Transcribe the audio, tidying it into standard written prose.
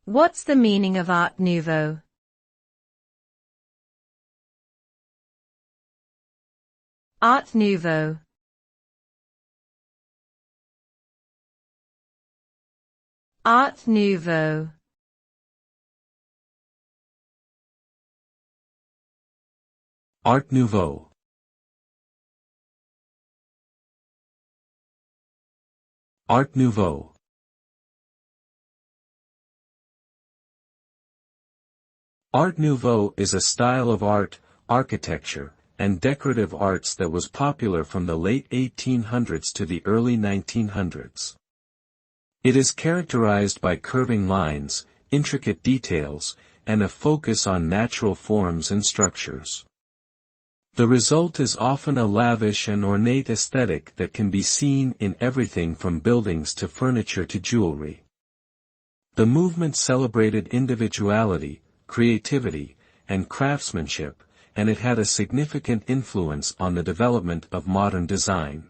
What's the meaning of Art Nouveau? Art Nouveau. Art Nouveau. Art Nouveau. Art Nouveau. Art Nouveau is a style of art, architecture, and decorative arts that was popular from the late 1800s to the early 1900s. It is characterized by curving lines, intricate details, and a focus on natural forms and structures. The result is often a lavish and ornate aesthetic that can be seen in everything from buildings to furniture to jewelry. The movement celebrated individuality, creativity, and craftsmanship, and it had a significant influence on the development of modern design.